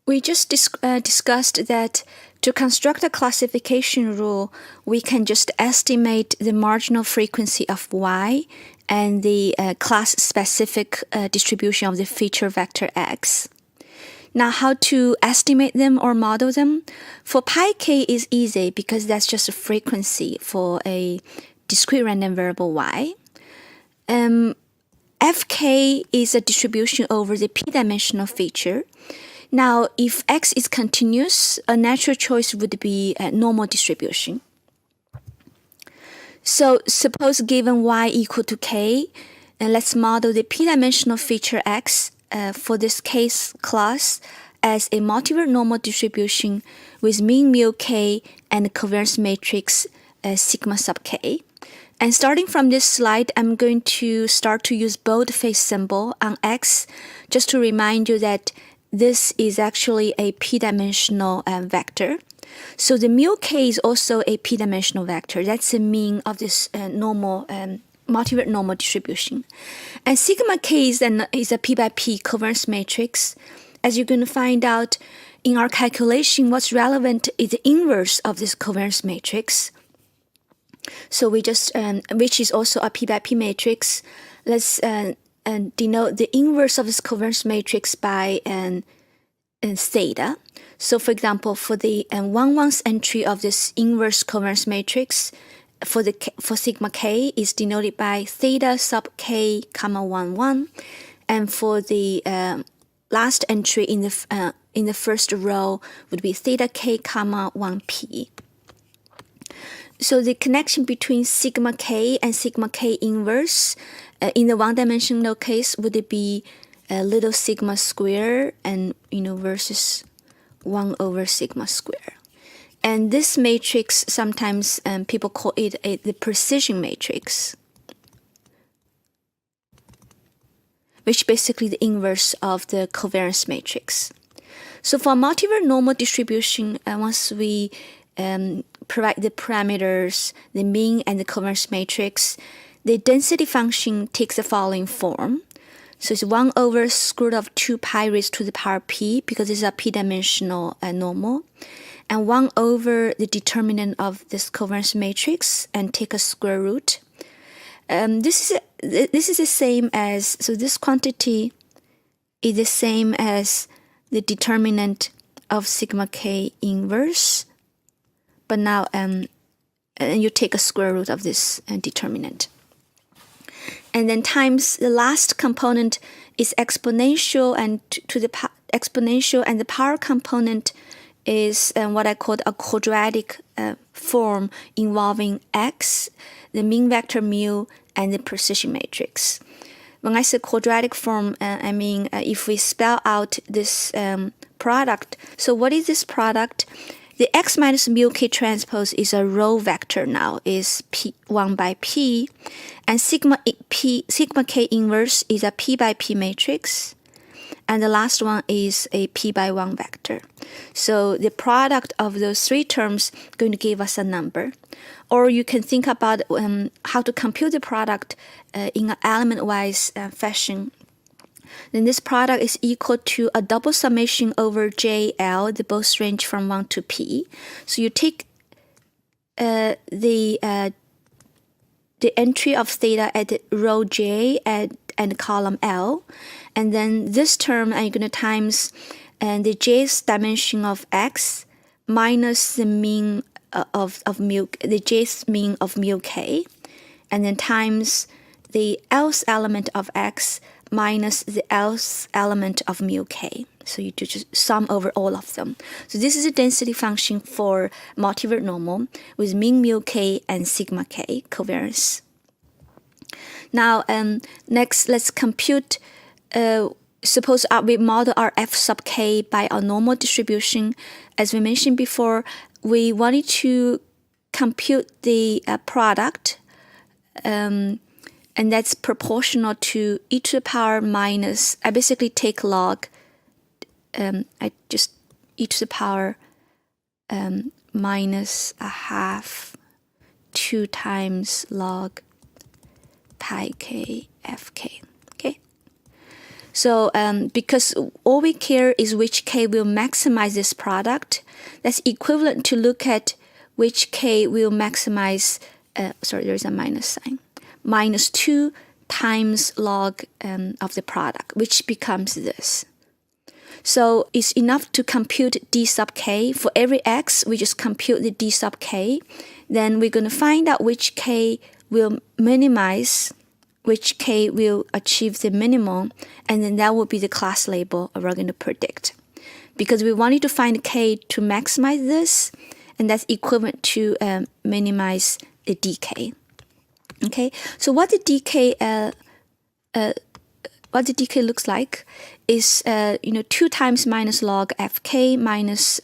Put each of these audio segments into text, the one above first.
We just discussed that to construct a classification rule, we can just estimate the marginal frequency of y and the class-specific distribution of the feature vector x. Now, how to estimate them or model them? For pi k is easy because that's just a frequency for a discrete random variable y. Fk is a distribution over the p-dimensional feature. Now, if x is continuous, a natural choice would be a normal distribution. So suppose given y equal to k, and let's model the p-dimensional feature x for this case class as a multivariate normal distribution with mean mu k and covariance matrix sigma sub k. And starting from this slide, I'm going to start to use boldface symbol on x just to remind you that this is actually a p-dimensional vector. So the mu k is also a p-dimensional vector. That's the mean of this multivariate normal distribution. And sigma k is a p by p covariance matrix. As you're going to find out in our calculation, what's relevant is the inverse of this covariance matrix. So we just, which is also a p by p matrix. Let's denote the inverse of this covariance matrix by theta. So for example, for the 1/1 entry of this inverse covariance matrix, for sigma k is denoted by theta sub k comma 1 1, and for the last entry in the first row would be theta k comma 1 p. So the connection between sigma k and sigma k inverse in the one-dimensional case would it be little sigma square and versus 1 over sigma square. And this matrix sometimes people call it the precision matrix, which basically the inverse of the covariance matrix. So for multivariate normal distribution, once we provide the parameters, the mean and the covariance matrix, the density function takes the following form. So it's 1 over square root of 2 pi raised to the power p, because it's a p-dimensional normal, and 1 over the determinant of this covariance matrix and take a square root. This is the same as, so this quantity is the same as the determinant of sigma k inverse, but now you take a square root of this determinant. And then times the last component is exponential, and to the exponential, and the power component is what I call a quadratic form involving x, the mean vector mu, and the precision matrix. When I say quadratic form, I mean if we spell out this product. So what is this product? The x minus mu k transpose is a row vector now, is p 1 by p, and sigma k inverse is a p by p matrix, and the last one is a p by 1 vector. So the product of those three terms is going to give us a number. Or you can think about how to compute the product in an element-wise fashion. Then this product is equal to a double summation over JL, the both range from 1 to p. So you take the entry of theta at row J and column L, and then this term are you going to times the j's dimension of x minus the mean of mu, the j's mean of mu k, and then times the else element of x minus the else element of mu k. So you just sum over all of them. So this is a density function for multivariate normal with mean mu k and sigma k covariance. Now, next let's compute, suppose we model our f sub k by our normal distribution. As we mentioned before, we wanted to compute the product, and that's proportional to e to the power minus, I basically take log, I just e to the power minus a half 2 times log pi k f k. Okay, So because all we care is which k will maximize this product, that's equivalent to look at which k will maximize, there is a minus sign, minus 2 times log of the product, which becomes this. So it's enough to compute d sub k. For every x, we just compute the d sub k. Then we're going to find out which k will minimize, which k will achieve the minimum, and then that will be the class label we're going to predict. Because we wanted to find k to maximize this, and that's equivalent to minimize the dk. Okay, so what the dk looks like is 2 times minus log fk minus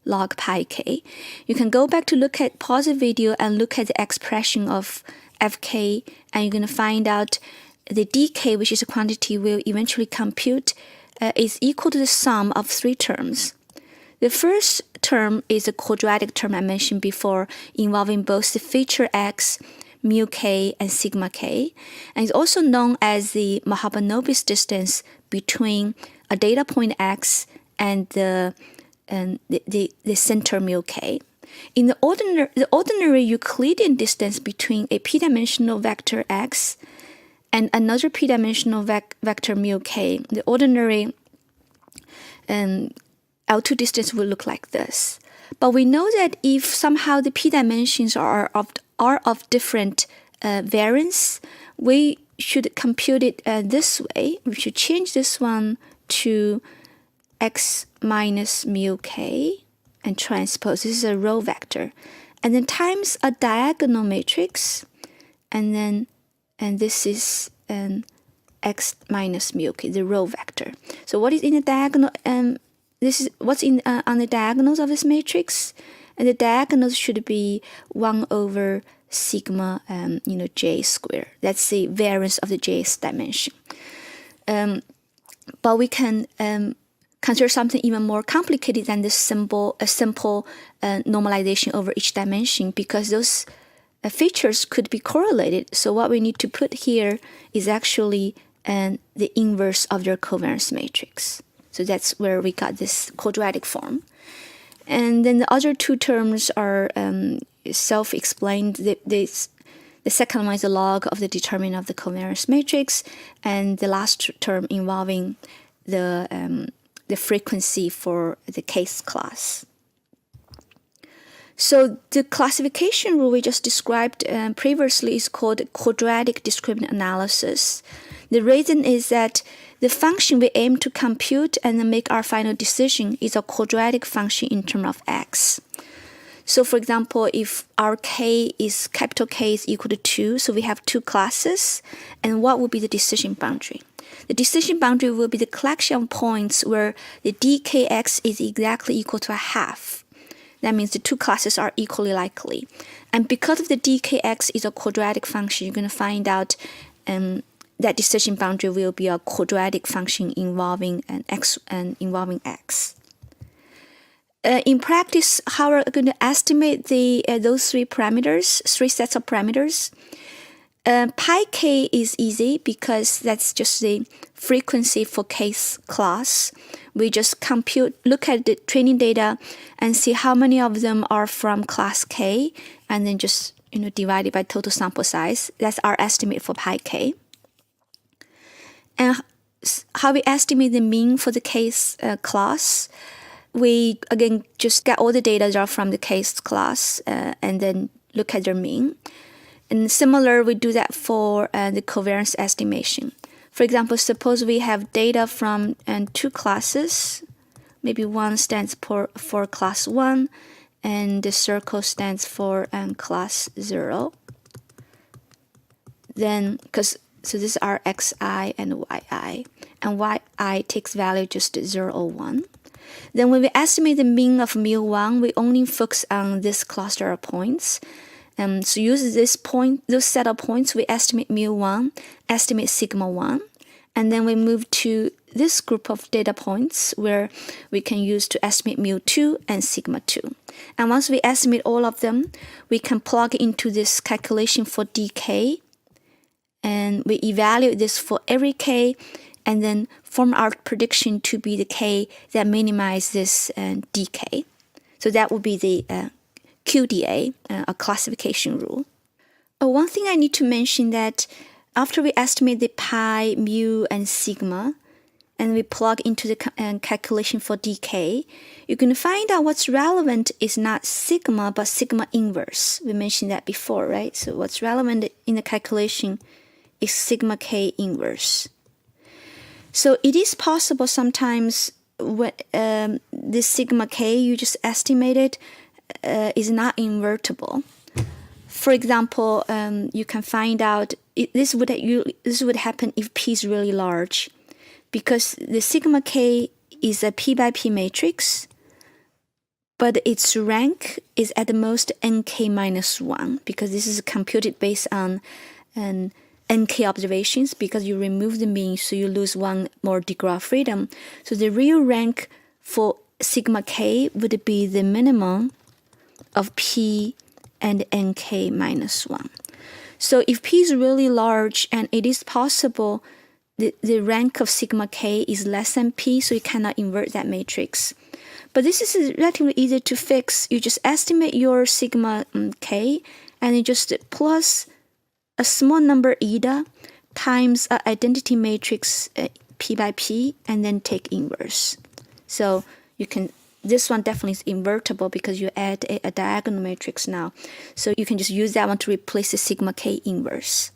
log pi k. You can go back to look at, pause the video and look at the expression of fk, and you're going to find out the dk, which is a quantity we'll eventually compute, is equal to the sum of 3 terms. The first term is a quadratic term I mentioned before, involving both the feature x, mu k, and sigma k, and it's also known as the Mahalanobis distance between a data point x and the center mu k. In the ordinary Euclidean distance between a p-dimensional vector x and another p-dimensional vector mu k, the ordinary L2 distance will look like this. But we know that if somehow the p-dimensions are of different variance, we should compute it this way. We should change this one to x minus mu k and transpose. This is a row vector. And then times a diagonal matrix, and this is x minus mu k, the row vector. So what is in the diagonal? This is what's in on the diagonals of this matrix, and the diagonals should be 1 over sigma j squared. That's the variance of the jth dimension. But we can consider something even more complicated than this simple normalization over each dimension, because those features could be correlated. So what we need to put here is actually the inverse of their covariance matrix. So that's where we got this quadratic form. And then the other 2 terms are self-explained. The second one is the log of the determinant of the covariance matrix, and the last term involving the frequency for the case class. So the classification rule we just described previously is called quadratic discriminant analysis. The reason is that the function we aim to compute and then make our final decision is a quadratic function in terms of x. So for example, if our capital K is equal to 2, so we have 2 classes, and what will be the decision boundary? The decision boundary will be the collection of points where the dkx is exactly equal to a half. That means the 2 classes are equally likely. And because of the dkx is a quadratic function, you're going to find out that decision boundary will be a quadratic function involving x. In practice, how we're going to estimate those 3 sets of parameters? Pi k is easy because that's just the frequency for case class. We just look at the training data and see how many of them are from class k, and then just divide it by total sample size. That's our estimate for pi k. And how we estimate the mean for the case class, we again just get all the data that are from the case class and then look at their mean. And similar, we do that for the covariance estimation. For example, suppose we have data from 2 classes. Maybe one stands for class 1, and the circle stands for class 0. Then, so this are xi and yi, and yi takes value just 0 or 1. Then when we estimate the mean of mu1, we only focus on this cluster of points. So use those set of points, we estimate mu1, estimate sigma 1, and then we move to this group of data points where we can use to estimate mu2 and sigma 2. And once we estimate all of them, we can plug into this calculation for dk, and we evaluate this for every k, and then form our prediction to be the K that minimizes decay. So that would be the QDA, a classification rule. One thing I need to mention that after we estimate the pi, mu, and sigma, and we plug into the calculation for decay, you're going to find out what's relevant is not sigma, but sigma inverse. We mentioned that before, right? So what's relevant in the calculation is sigma k inverse. So it is possible sometimes when the sigma k you just estimated is not invertible. For example, you can find out this would happen if p is really large, because the sigma k is a p by p matrix, but its rank is at the most nk minus 1, because this is computed based on nk observations, because you remove the mean, so you lose one more degree of freedom. So the real rank for sigma k would be the minimum of p and nk minus 1. So if p is really large, and it is possible the rank of sigma k is less than p, so you cannot invert that matrix. But this is relatively easy to fix. You just estimate your sigma k, and you just plus a small number eta times an identity matrix p by p, and then take inverse. So you can, this one definitely is invertible because you add a diagonal matrix now. So you can just use that one to replace the sigma k inverse.